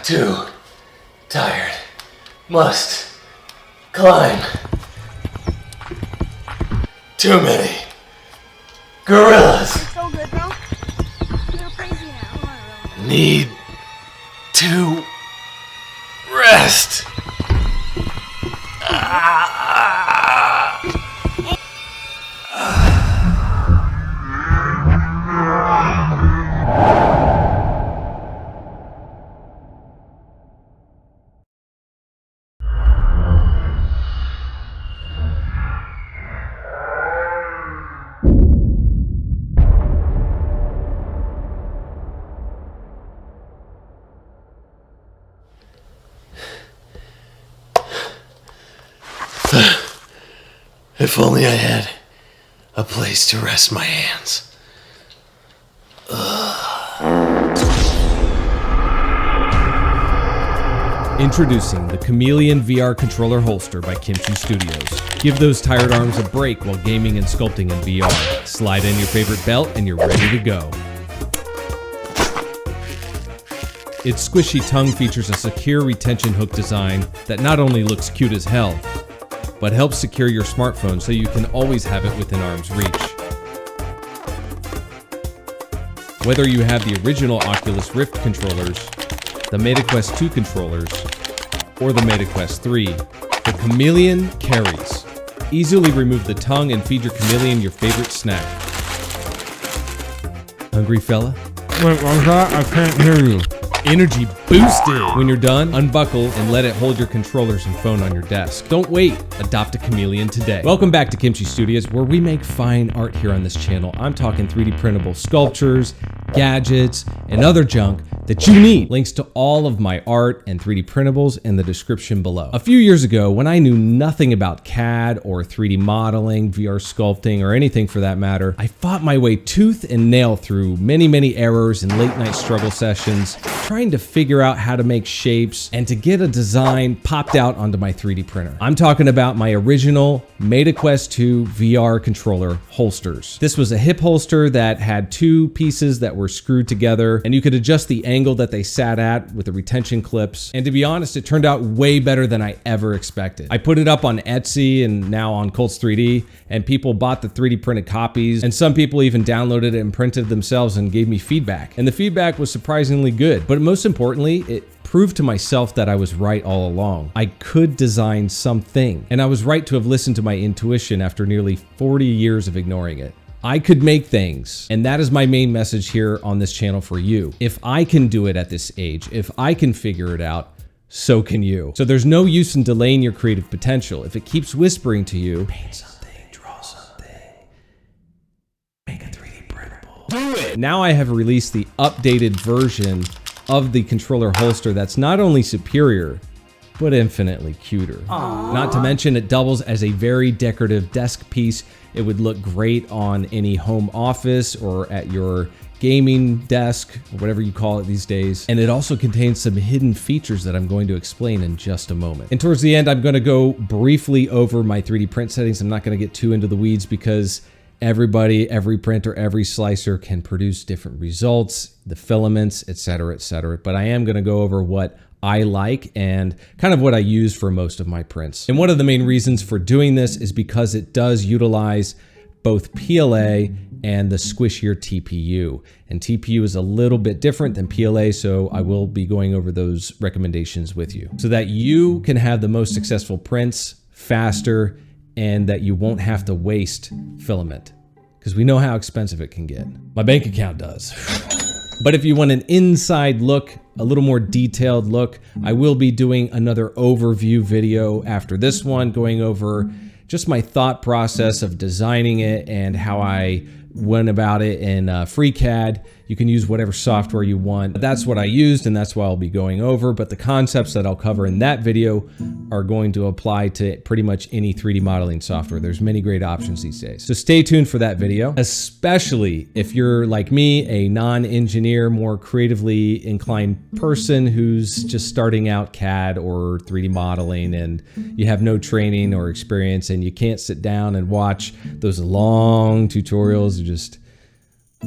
Too tired. Must climb. Too many gorillas. It's so good, bro. You're crazy now. Need to rest. If only I had a place to rest my hands. Introducing the Chameleon VR Controller Holster by Kimchi Studios. Give those tired arms a break while gaming and sculpting in VR. Slide in your favorite belt and you're ready to go. Its squishy tongue features a secure retention hook design that not only looks cute as hell, but helps secure your smartphone so you can always have it within arm's reach. Whether you have the original Oculus Rift controllers, the Metaquest 2 controllers, or the Metaquest 3, the Chameleon carries. Easily remove the tongue and feed your Chameleon your favorite snack. Hungry fella? Wait, what's that? I can't hear you. Energy boosted! When you're done, unbuckle and let it hold your controllers and phone on your desk. Don't wait, adopt a Chameleon today. Welcome back to Kimchi Studios, where we make fine art here on this channel. I'm talking 3D printable sculptures, gadgets, and other junk that you need. Links to all of my art and 3D printables in the description below. A few years ago, when I knew nothing about CAD or 3D modeling, VR sculpting, or anything for that matter, I fought my way tooth and nail through many errors and late night struggle sessions, trying to figure out how to make shapes and to get a design popped out onto my 3D printer. I'm talking about my original Metaquest 2 VR controller holsters. This was a hip holster that had two pieces that were screwed together, and you could adjust the angle that they sat at with the retention clips. And to be honest, it turned out way better than I ever expected. I put it up on Etsy and now on Colts 3D, and people bought the 3D printed copies, and some people even downloaded it and printed themselves and gave me feedback. And the feedback was surprisingly good. But most importantly, it proved to myself that I was right all along. I could design something, and I was right to have listened to my intuition after nearly 40 years of ignoring it. I could make things, and that is my main message here on this channel for you. If I can do it at this age, if I can figure it out, so can you. So there's no use in delaying your creative potential. If it keeps whispering to you, paint something, draw something, make a 3D printable, do it! Now I have released the updated version of the controller holster that's not only superior, but infinitely cuter. Aww. Not to mention it doubles as a very decorative desk piece. It would look great on any home office or at your gaming desk, or whatever you call it these days. And it also contains some hidden features that I'm going to explain in just a moment. And towards the end, I'm gonna go briefly over my 3D print settings. I'm not gonna get too into the weeds because everybody, every printer, every slicer can produce different results, the filaments, etc. But I am gonna go over what I like and kind of what I use for most of my prints. And one of the main reasons for doing this is because it does utilize both PLA and the squishier TPU. And TPU is a little bit different than PLA, so I will be going over those recommendations with you so that you can have the most successful prints faster and that you won't have to waste filament, because we know how expensive it can get. My bank account does. But if you want an inside look, a little more detailed look, I will be doing another overview video after this one, going over just my thought process of designing it and how I went about it in FreeCAD. You can use whatever software you want. That's what I used, and that's what I'll be going over. But the concepts that I'll cover in that video are going to apply to pretty much any 3D modeling software. There's many great options these days. So stay tuned for that video, especially if you're like me, a non-engineer, more creatively inclined person who's just starting out CAD or 3D modeling and you have no training or experience and you can't sit down and watch those long tutorials. They're just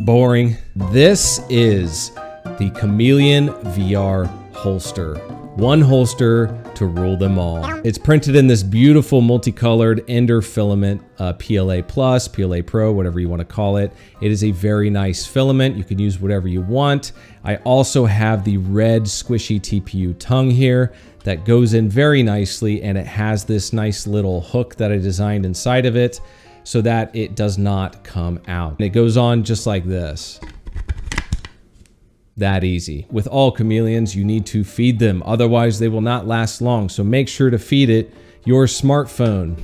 boring. This is the Chameleon VR holster. One holster to rule them all. It's printed in this beautiful multicolored Ender filament, PLA Plus, PLA Pro, whatever you want to call it. It is a very nice filament. You can use whatever you want. I also have the red squishy TPU tongue here that goes in very nicely, and it has this nice little hook that I designed inside of it so that it does not come out. And it goes on just like this. That easy. With all chameleons, you need to feed them, otherwise they will not last long. So make sure to feed it your smartphone.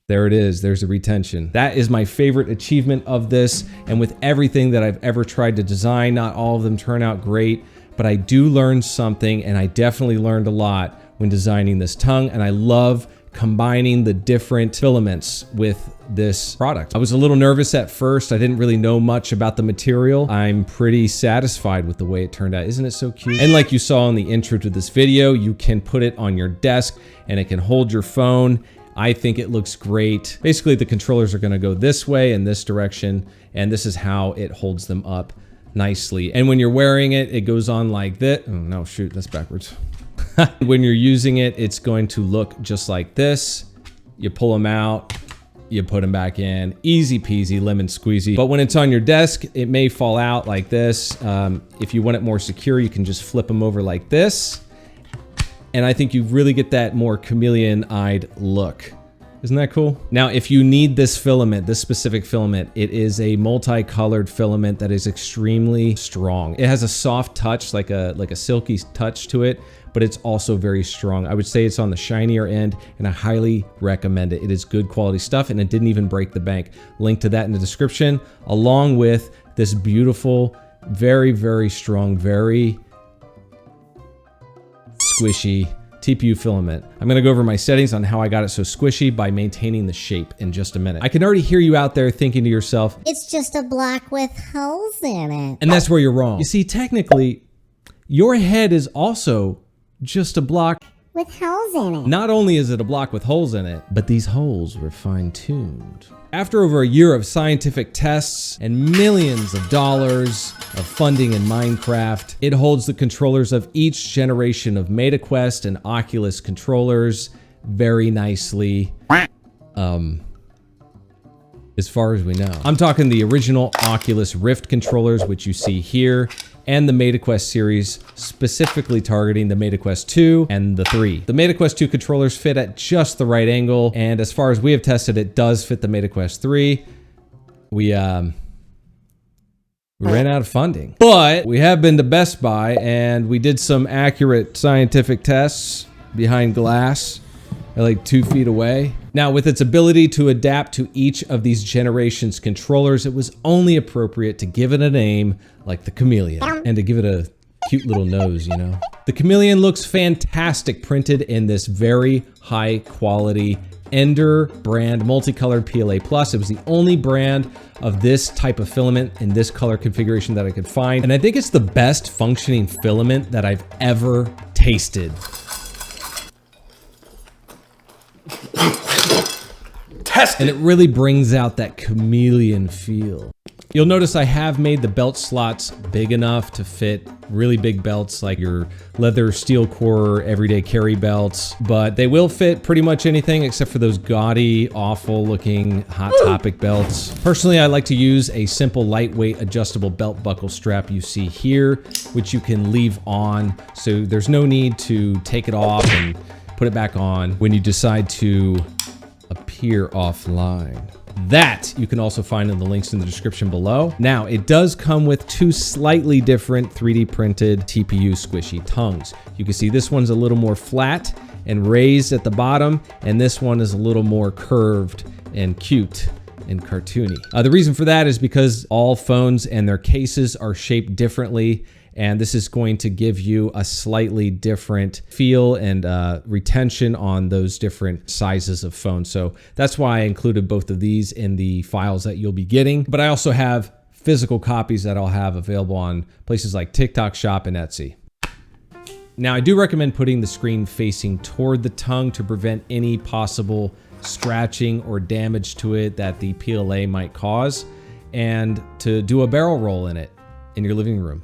There it is, there's a retention. That is my favorite achievement of this, and with everything that I've ever tried to design, not all of them turn out great, but I do learn something, and I definitely learned a lot when designing this tongue, and I love combining the different filaments with this product. I was a little nervous at first. I didn't really know much about the material. I'm pretty satisfied with the way it turned out. Isn't it so cute? And like you saw in the intro to this video, you can put it on your desk and it can hold your phone. I think it looks great. Basically, the controllers are gonna go this way and this direction, and this is how it holds them up nicely. And when you're wearing it, it goes on like this. Oh no, shoot, that's backwards. When you're using it, it's going to look just like this. You pull them out, you put them back in, easy peasy, lemon squeezy. But when it's on your desk, it may fall out like this. If you want it more secure, you can just flip them over like this. And I think you really get that more chameleon-eyed look. Isn't that cool? Now, if you need this filament, this specific filament, it is a multicolored filament that is extremely strong. It has a soft touch, like a silky touch to it, but it's also very strong. I would say it's on the shinier end, and I highly recommend it. It is good quality stuff, and it didn't even break the bank. Link to that in the description, along with this beautiful, very, very strong, very squishy TPU filament. I'm gonna go over my settings on how I got it so squishy by maintaining the shape in just a minute. I can already hear you out there thinking to yourself, it's just a block with holes in it. and that's where you're wrong. You see, technically, your head is also just a block With holes in it. Not only is it a block with holes in it, but these holes were fine-tuned. After over a year of scientific tests and millions of dollars of funding in Minecraft, it holds the controllers of each generation of Metaquest and Oculus controllers very nicely. As far as we know. I'm talking the original Oculus Rift controllers, which you see here, and the Metaquest series, specifically targeting the Metaquest 2 and the 3. The Metaquest 2 controllers fit at just the right angle, and as far as we have tested, it does fit the Metaquest 3. We ran out of funding, but we have been to Best Buy, and we did some accurate scientific tests behind glass, like 2 feet away. Now, with its ability to adapt to each of these generations' controllers, it was only appropriate to give it a name like the Chameleon, and to give it a cute little nose, you know? The Chameleon looks fantastic printed in this very high quality Ender brand multicolored PLA Plus. It was the only brand of this type of filament in this color configuration that I could find. And I think it's the best functioning filament that I've ever tasted. And it really brings out that chameleon feel. You'll notice I have made the belt slots big enough to fit really big belts like your leather steel core everyday carry belts, but they will fit pretty much anything except for those gaudy, awful looking Hot Topic belts. Personally, I like to use a simple lightweight adjustable belt buckle strap you see here, which you can leave on, so there's no need to take it off and put it back on when you decide to appear offline. That you can also find in the links in the description below. Now, it does come with 2 slightly different 3D printed TPU squishy tongues. You can see this one's a little more flat and raised at the bottom, and this one is a little more curved and cute and cartoony. The reason for that is because all phones and their cases are shaped differently, and this is going to give you a slightly different feel and retention on those different sizes of phones. So that's why I included both of these in the files that you'll be getting. But I also have physical copies that I'll have available on places like TikTok Shop and Etsy. Now, I do recommend putting the screen facing toward the tongue to prevent any possible scratching or damage to it that the PLA might cause, and to do a barrel roll in it. in your living room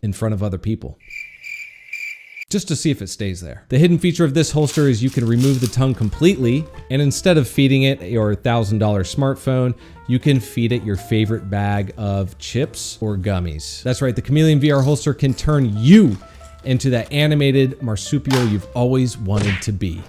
in front of other people, just to see if it stays there. The hidden feature of this holster is you can remove the tongue completely, and instead of feeding it your $1,000 smartphone, you can feed it your favorite bag of chips or gummies. That's right, the Chameleon VR holster can turn you into that animated marsupial you've always wanted to be.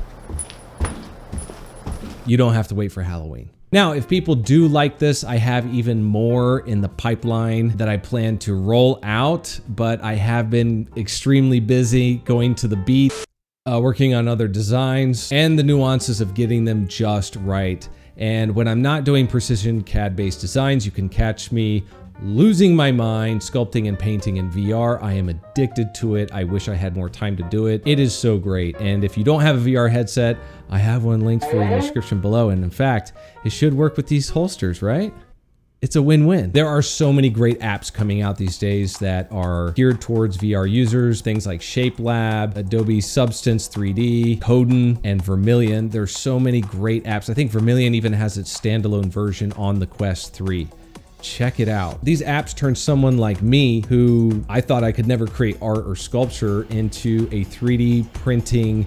You don't have to wait for Halloween. Now, if people do like this, I have even more in the pipeline that I plan to roll out, but I have been extremely busy going to the beat, working on other designs and the nuances of getting them just right. And when I'm not doing precision CAD-based designs, you can catch me losing my mind sculpting and painting in VR. I am addicted to it. I wish I had more time to do it. It is so great. And if you don't have a VR headset, I have one linked for you in the description below. And in fact, it should work with these holsters, right? It's a win-win. There are so many great apps coming out these days that are geared towards VR users. Things like ShapeLab, Adobe Substance 3D, Coden, and Vermilion. There's so many great apps. I think Vermilion even has its standalone version on the Quest 3. Check it out. These apps turn someone like me, who I thought I could never create art or sculpture, into a 3D printing,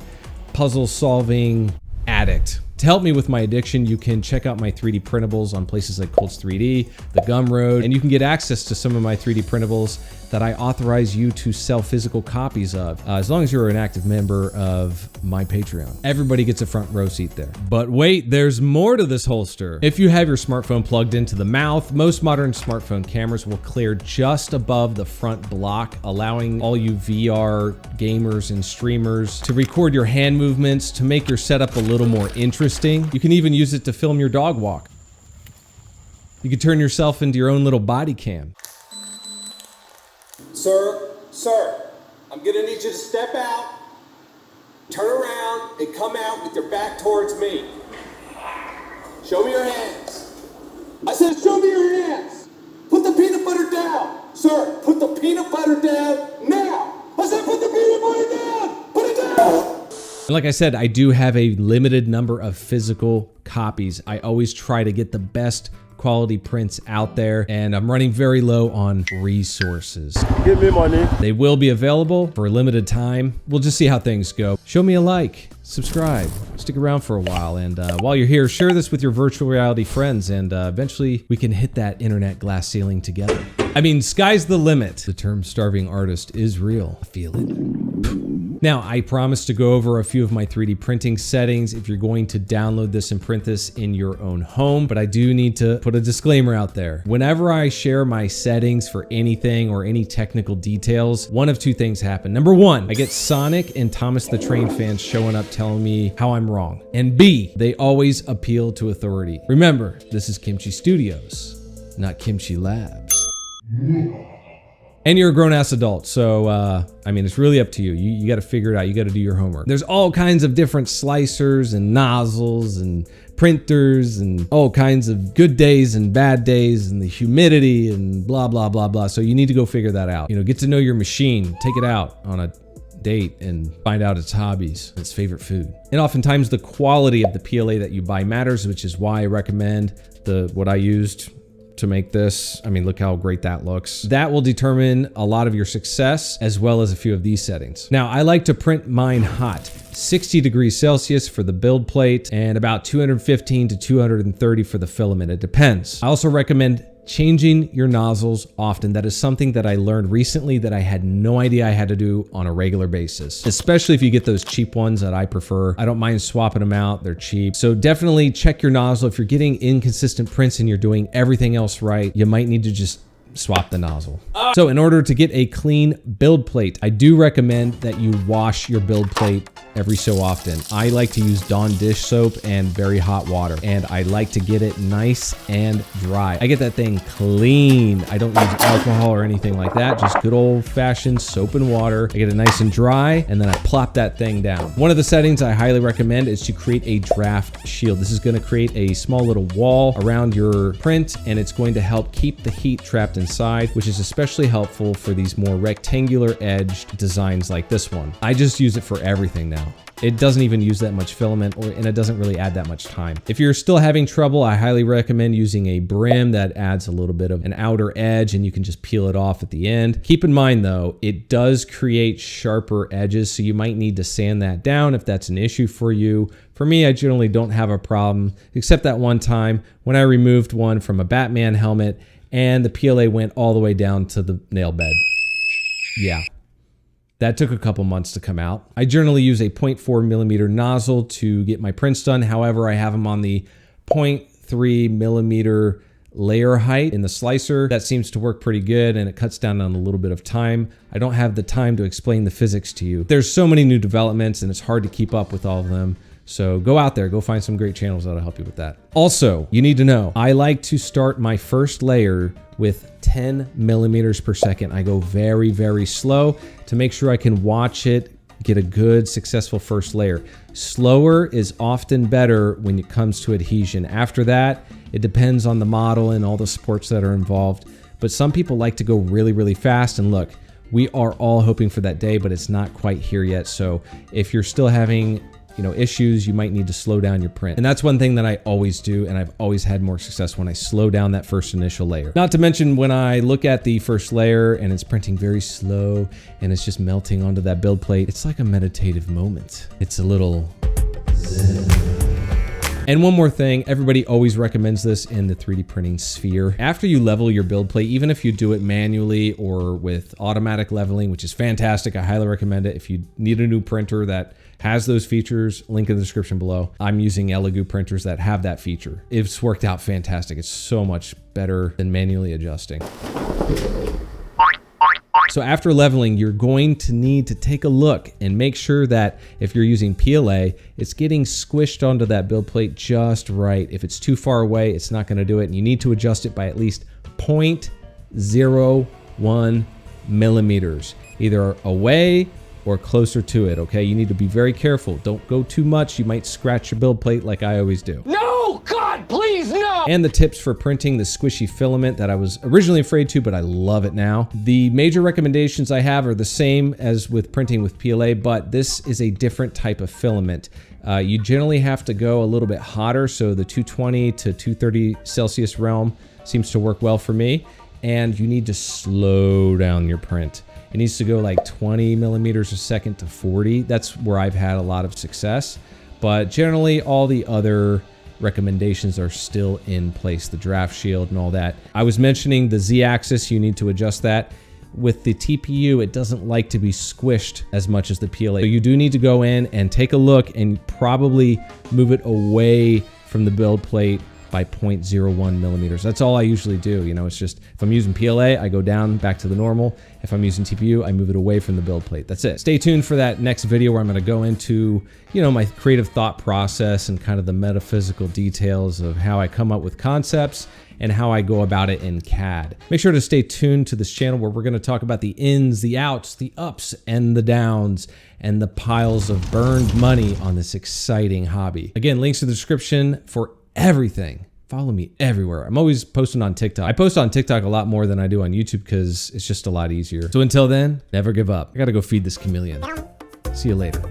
puzzle solving addict. To help me with my addiction, you can check out my 3D printables on places like Colts 3D, The Gumroad, and you can get access to some of my 3D printables that I authorize you to sell physical copies of, as long as you're an active member of my Patreon. Everybody gets a front row seat there. But wait, there's more to this holster. If you have your smartphone plugged into the mouth, most modern smartphone cameras will clear just above the front block, allowing all you VR gamers and streamers to record your hand movements to make your setup a little more interesting. You can even use it to film your dog walk. You can turn yourself into your own little body cam. Sir, I'm gonna need you to step out, turn around, and come out with your back towards me. Show me your hands. I said show me your hands. Put the peanut butter down. Sir, put the peanut butter down now. I said put the peanut butter down. Put it down. And like I said, I do have a limited number of physical copies. I always try to get the best quality prints out there, and I'm running very low on resources. Give me money. They will be available for a limited time. We'll just see how things go. Show me a like, subscribe, stick around for a while, and while you're here, share this with your virtual reality friends, and eventually we can hit that internet glass ceiling together. I mean, sky's the limit. The term starving artist is real. I feel it. Now, I promise to go over a few of my 3D printing settings if you're going to download this and print this in your own home, but I do need to put a disclaimer out there. Whenever I share my settings for anything or any technical details, one of two things happen. Number one, I get Sonic and Thomas the Train fans showing up telling me how I'm wrong. And B, they always appeal to authority. Remember, this is Kimchi Studios, not Kimchi Labs. And you're a grown-ass adult, so, I mean, it's really up to you. You gotta figure it out. You gotta do your homework. There's all kinds of different slicers and nozzles and printers and all kinds of good days and bad days and the humidity and blah, blah, blah, blah. So you need to go figure that out. You know, get to know your machine, take it out on a date and find out its hobbies, its favorite food. And oftentimes the quality of the PLA that you buy matters, which is why I recommend what I used to make this. I mean, look how great that looks. That will determine a lot of your success, as well as a few of these settings. Now, I like to print mine hot. 60 degrees Celsius for the build plate and about 215 to 230 for the filament. It depends. I also recommend changing your nozzles often. That is something that I learned recently that I had no idea I had to do on a regular basis, especially if you get those cheap ones that I prefer. I don't mind swapping them out. They're cheap. So definitely check your nozzle. If you're getting inconsistent prints and you're doing everything else right, you might need to just swap the nozzle. So in order to get a clean build plate, I do recommend that you wash your build plate every so often. I like to use Dawn dish soap and very hot water, and I like to get it nice and dry. I get that thing clean. I don't use alcohol or anything like that, just good old-fashioned soap and water. I get it nice and dry, and then I plop that thing down. One of the settings I highly recommend is to create a draft shield. This is gonna create a small little wall around your print, and it's going to help keep the heat trapped inside, which is especially helpful for these more rectangular edged designs like this one. I just use it for everything now. It doesn't even use that much filament, and it doesn't really add that much time. If you're still having trouble, I highly recommend using a brim that adds a little bit of an outer edge, and you can just peel it off at the end. Keep in mind though, it does create sharper edges, so you might need to sand that down if that's an issue for you. For me, I generally don't have a problem, except that one time when I removed one from a Batman helmet and the PLA went all the way down to the nail bed. Yeah. That took a couple months to come out. I generally use a 0.4 millimeter nozzle to get my prints done. However, I have them on the 0.3 millimeter layer height in the slicer. That seems to work pretty good, and it cuts down on a little bit of time. I don't have the time to explain the physics to you. There's so many new developments and it's hard to keep up with all of them. So go out there, go find some great channels that'll help you with that. Also, you need to know, I like to start my first layer with 10 millimeters per second. I go very, very slow to make sure I can watch it, get a good, successful first layer. Slower is often better when it comes to adhesion. After that, it depends on the model and all the supports that are involved. But some people like to go really, really fast. And look, we are all hoping for that day, but it's not quite here yet. So if you're still having issues, you might need to slow down your print. And that's one thing that I always do, and I've always had more success when I slow down that first initial layer. Not to mention when I look at the first layer and it's printing very slow and it's just melting onto that build plate, it's like a meditative moment. It's a little zen. And one more thing, everybody always recommends this in the 3D printing sphere. After you level your build plate, even if you do it manually or with automatic leveling, which is fantastic, I highly recommend it. If you need a new printer that has those features, link in the description below. I'm using Elegoo printers that have that feature. It's worked out fantastic. It's so much better than manually adjusting. So after leveling, you're going to need to take a look and make sure that if you're using PLA, it's getting squished onto that build plate just right. If it's too far away, it's not going to do it. And you need to adjust it by at least 0.01 millimeters, either away or closer to it, okay? You need to be very careful. Don't go too much. You might scratch your build plate like I always do. No, God, please, no! And the tips for printing the squishy filament that I was originally afraid to, but I love it now. The major recommendations I have are the same as with printing with PLA, but this is a different type of filament. You generally have to go a little bit hotter, so the 220 to 230 Celsius realm seems to work well for me. And you need to slow down your print. It needs to go like 20 millimeters a second to 40. That's where I've had a lot of success. But generally, all the other recommendations are still in place, the draft shield and all that. I was mentioning the Z-axis, you need to adjust that. With the TPU, it doesn't like to be squished as much as the PLA. So you do need to go in and take a look and probably move it away from the build plate by 0.01 millimeters. That's all I usually do. It's just, if I'm using PLA, I go down back to the normal. If I'm using TPU, I move it away from the build plate. That's it. Stay tuned for that next video where I'm going to go into, my creative thought process and kind of the metaphysical details of how I come up with concepts and how I go about it in CAD. Make sure to stay tuned to this channel where we're going to talk about the ins, the outs, the ups and the downs, and the piles of burned money on this exciting hobby. Again, links in the description for everything. Follow me everywhere. I'm always posting on TikTok. I post on TikTok a lot more than I do on YouTube because it's just a lot easier. So until then, never give up. I gotta go feed this chameleon. See you later.